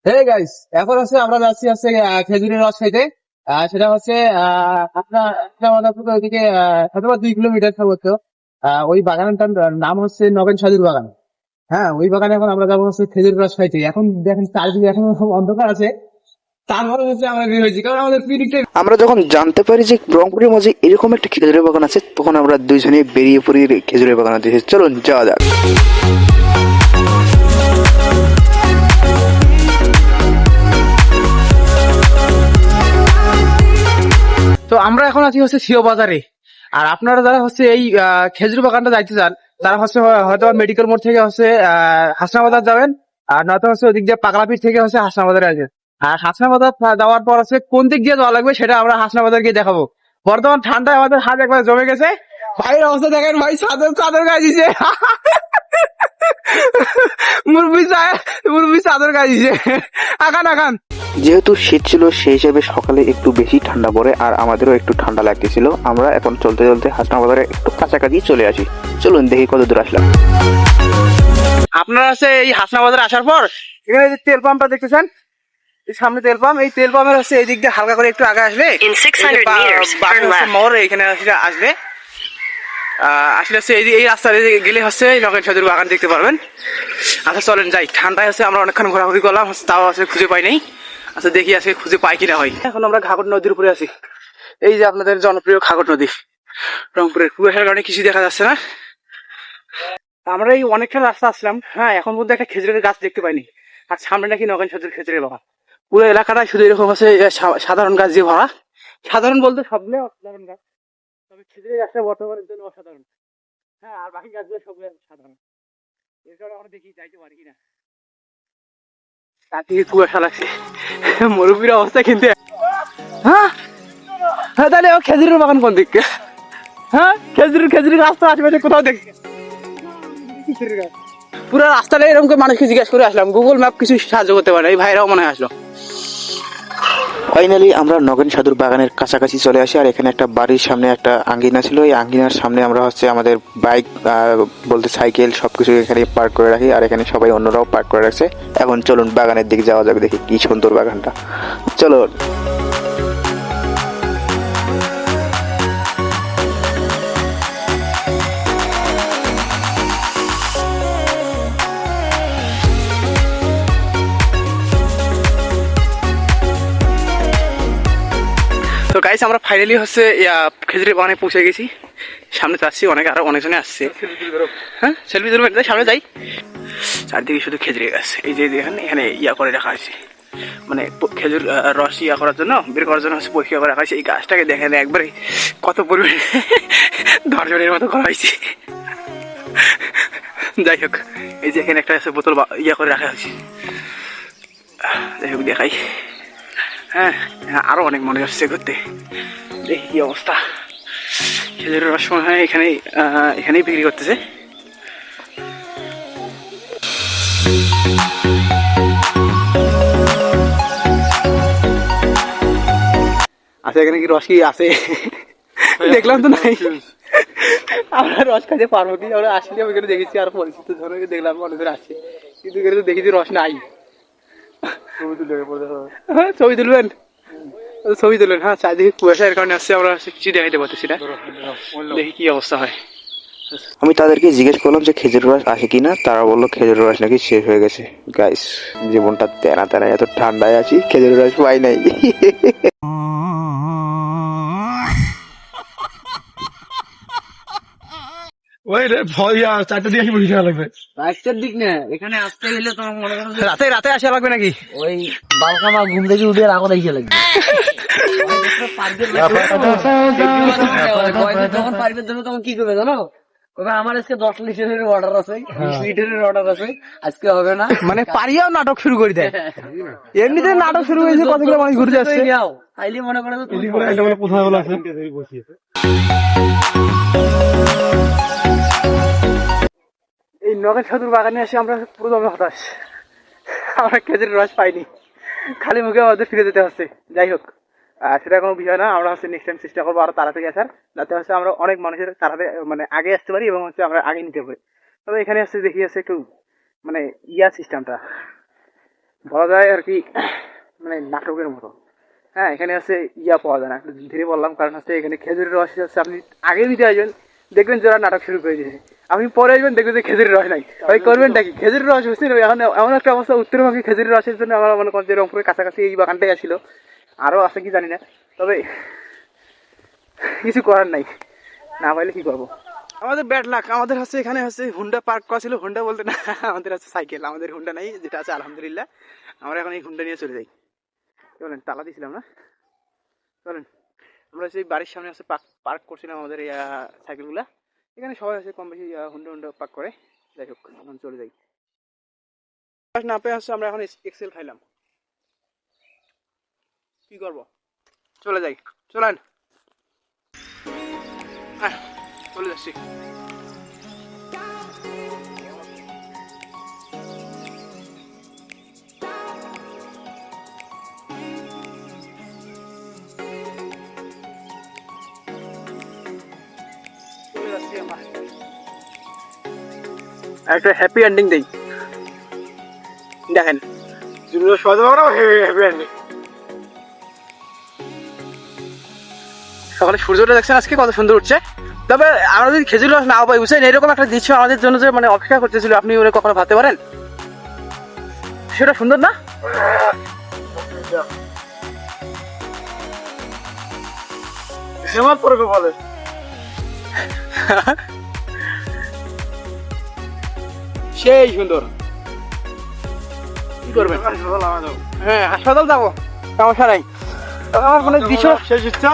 Hey guys, এখন হচ্ছে আমরা যাচ্ছি হচ্ছে খেজুরের রস খাইতে। সেটা হচ্ছে আপনার আমাদের থেকে ওইদিকে হয়তো বা 2 কিলোমিটার সর্বোচ্চ। ওই বাগানটার নাম হচ্ছে নগেন সাজুর বাগান। হ্যাঁ, ওই বাগানে এখন আমরা যাবো হচ্ছে খেজুরের রস খাইতে। এখন দেখেন চারিদিকে এখন অন্ধকার আছে, তারপরে হচ্ছে আমরা বের হয়েছি কারণ আমাদের পিকনিকটা। আমরা যখন জানতে পারি যে রংপুরের মাঝে এরকম একটা খেজুরের বাগান আছে, তখন আমরা দুইজনে বেরিয়ে পড়ি খেজুরের বাগানের দিকে। চলুন যাওয়া যাক। তো আমরা এখন আছি হচ্ছে সিও বাজারে। আর আপনারা যারা হচ্ছে এই খেজুর বাগানটা যাইতে চান, তারা হচ্ছে হয়তো মেডিকেল মোড় থেকে হচ্ছে হাসনা বাজার যাবেন, আর নয়তো হচ্ছে ওদিক দিয়ে পাগলাপীঠ থেকে হচ্ছে হাসনা বাজারে আসবেন। আর হাসনা বাজার যাওয়ার পর হচ্ছে কোন দিক দিয়ে যাওয়া লাগবে সেটা আমরা হাসনা বাজার গিয়ে দেখাবো। বর্তমান ঠান্ডায় আমাদের হাত একবার জমে গেছে। ভাইয়ের অবস্থা দেখেন, ভাই চাদর চাদর গায়ে দিছে। মুরব্বি চাদর গায়ে দিছে। আকান আকান। যেহেতু শীত ছিল, সেই হিসেবে সকালে একটু বেশি ঠান্ডা পড়ে, আর আমাদেরও একটু ঠান্ডা লাগতেছিল। আমরা এখন চলতে চলতে হাসনা বাজারে একটু কাছাকাছি চলে আসি। চলুন দেখি কত দূর আসলাম। আপনারা হচ্ছে এই হাসনা বাজারে আসার পর এখানে যে তেল পাম্পটা দেখতেছেন, এই সামনে তেল পাম্প, এই তেল পাম্পের হচ্ছে এই দিক দিয়ে হালকা করে একটু আগে আসলে মোড়, এখানে আসলে আসলে হচ্ছে এই রাস্তা গেলে হচ্ছে নগেন সাজুর বাগান দেখতে পারবেন। আচ্ছা চলেন যাই, ঠান্ডায় হচ্ছে আমরা অনেকক্ষণ ঘোরাঘুরি করলাম, তাও আছে খুঁজে পাই নাই। আচ্ছা দেখি আজকে খুঁজে পাই কিনা হয়। এখন আমরা ঘাঘর নদীর উপরে আছি। এই যে আপনাদের জনপ্রিয় ঘাঘর নদী। রংপুরের কুয়াশার কারণে কিছু দেখা যাচ্ছে না। আমরা এই অনেকটা রাস্তা আসলাম, হ্যাঁ, এখন পর্যন্ত একটা খেজুরের গাছ দেখতে পাইনি। আর সামনে নাকি নগেন সাজুর খেজুরের বাগান। পুরো এলাকাটাই শুধু এরকম আছে সাধারণ গাছ দিয়ে ভরা। সাধারণ বলতে সবগুলো অসাধারণ গাছ, তবে খেজুরের গাছটা বর্তমানের জন্য অসাধারণ। হ্যাঁ, আর বাকি গাছগুলো সবগুলো সাধারণ। এর কারণে আমরা দেখি যাইতে পারি কিনা। তার থেকে কুয়াশা লাগছে, মুরব্বীর অবস্থা কিন্তু। হ্যাঁ হ্যাঁ, তাহলে খেজুরের বাগান কোন দিকে? হ্যাঁ, খেজুরের রাস্তা আশেপাশে কোথাও দেখি পুরো রাস্তাটা এরকম করে মানুষকে জিজ্ঞাসা করে আসলাম, গুগল ম্যাপ কিছু সাহায্য করতে পারে। এই ভাইরাও মনে হয় আসলো। ফাইনালি আমরা নগেন সাধুর বাগানের কাছাকাছি চলে আসি। আর এখানে একটা বাড়ির সামনে একটা আঙ্গিনা ছিল, এই আঙ্গিনার সামনে আমরা হচ্ছে আমাদের বাইক বলতে সাইকেল সবকিছু এখানে পার্ক করে রাখি। আর এখানে সবাই অন্যরাও পার্ক করে রাখছে। এখন চলুন বাগানের দিকে যাওয়া যাক, দেখি কি সুন্দর বাগানটা। চলুন। তো গাইস, আমরা ফাইনালি হচ্ছে খেজুরের বাগানে পৌঁছে গেছি। সামনে যাচ্ছি, আরো অনেকজনে আসছে। হ্যাঁ, সেলফি তুলবেন, সামনে যাই। চারদিকে শুধু খেজুরের গাছ। এই যে এখানে এখানে করে রাখা আছে, মানে খেজুর রস করার জন্য, বের করার জন্য হচ্ছে পরীক্ষা করে রাখা হয়েছে। এই গাছটাকে দেখেন একবারে কত পরিমাণে ধর্জনের মতো করা হয়েছে। যাই হোক, এই যে এখানে একটা বোতল করে রাখা হয়েছে। যাই হোক দেখাই। হ্যাঁ, আরো অনেক মনে হচ্ছে ঘুরতে। দেখি কি অবস্থা। খেজুরের রস মনে হয় এখানেই বিক্রি করতেছে। আচ্ছা, এখানে কি রস কি আছে? দেখলাম তো নাই। আমরা রস খাইতে পারবো কি? আমরা আসলে ওইখানে দেখেছি, আর পরিচিত ধরনের দেখলাম অনেকজন আসছে, কিন্তু এখানে তো দেখেছি রস নাই। ছবি তুলবেন? ছবি তুলবেন। হ্যাঁ, চারদিকে কুয়াশার কারণে আসছে, আমরা কিছু দেখাইতে পারতেছি না। দেখি কি অবস্থা হয়। আমি তাদেরকে জিজ্ঞেস করলাম যে খেজুর রস আসে কিনা। তারা বললো খেজুর রস নাকি শেষ হয়ে গেছে। গাইস, জীবনটা তেনা তেনা, এত ঠান্ডায় আছি, খেজুর রস পাই নাই। ওই রে ভয়া, 4টার দিকে বসে থাকা লাগবে। রাতের দিক না, এখানে আসতে গেলে তোমার মনে করো যে রাতে রাতে আসা লাগবে নাকি? ওই বালকামা ঘুম থেকে উঠে রাখো দেখে লাগবে। যখন পারবে তুমি তখন কি করবে জানো? আমার আজকে 10 লিটারের অর্ডার আছে, 20 লিটারের অর্ডার আছে, আজকে হবে না। মানে পারিয়াও নাটক শুরু করে দেয়। এমনিতে নাটক শুরু হয়েছে, কতগুলো মানুষ ঘুরতে আসছে। তাইলে মনে করো তুমি কোথায় বলা আছে? এই নগেন সাধুর বাগানে এসে আমরা পুরো দমে হতাশ। আমরা খেজুরের রস পাইনি, খালি মুখে আমাদের ফিরে যেতে হচ্ছে। যাই হোক, সেটা কোনো বিষয় না। আমরা হচ্ছে নেক্সট টাইম চেষ্টা করবো আরো তাড়াতাড়ি আসার, যাতে হচ্ছে আমরা অনেক মানুষের তাড়াতাড়ি মানে আগে আসতে পারি এবং হচ্ছে আমরা আগে নিতে পারি। তবে এখানে হচ্ছে দেখি হচ্ছে একটু মানে সিস্টেমটা বলা যায় আর কি মানে নাটকের মতো। হ্যাঁ, এখানে আছে ইয়া পাওয়া যায় না, একটু ধীরে বললাম কারণ হচ্ছে এখানে খেজুরের রস হচ্ছে, আপনি আগে দিতে আসবেন দেখবেন যারা নাটক শুরু করে দিয়েছে, আপনি পরে আসবেন দেখবেন যে খেজুরের রস নাই, ভাই করবেনটা কি? খেজুরের রস হচ্ছে এখন এমন একটা অবস্থা, উত্তরবঙ্গে খেজুরের রসের জন্য আমার মনে করেন যে রংপুরের কাছাকাছি এই বাগানটাই আসছিল, আরও আছে কি জানি না, তবে কিছু করার নাই, না পাইলে কি করবো। আমাদের ব্যাড লাক, আমাদের হচ্ছে এখানে হচ্ছে হুন্ডা পার্ক করা ছিল, হুন্ডা বলতে না আমাদের হচ্ছে সাইকেল, আমাদের হুন্ডা নাই, যেটা আছে আলহামদুলিল্লাহ আমরা এখন এই হুন্ডা নিয়ে চলে যাই। চলেন, তালা দিয়েছিলাম না, চলেন আমরা সেই বাড়ির সামনে আছে পার্ক করছিলাম আমাদের এই সাইকেলগুলা, এখানে সবাই আছে কম বেশি হুন্ডা পার্ক করে। যাই হোক, এখন চলে যাই। না পেয়ে হচ্ছে আমরা এখন এক্সেল খাইলাম, কি করবো, চলে যাই, চলেন। হ্যাঁ, চলে যাচ্ছি। একটা হ্যাপি এন্ডিং দেই, দেখেন সকালে সূর্যটা দেখছেন আজকে কত সুন্দর উঠছে। তবে আমরা যদি খেজুর রস নাও পাই, বুঝছেন, এরকম একটা দৃশ্য আমাদের জন্য যে মানে অপেক্ষা করতেছিল, আপনি ওরা কখনো ভাবতে পারেন? সেটা সুন্দর না? বলে সেই সুন্দর, কি করবেন? হ্যাঁ, হাসপাতাল যাবো, সমস্যা নাই। আমার মানে দৃশ্য শেষ ইচ্ছা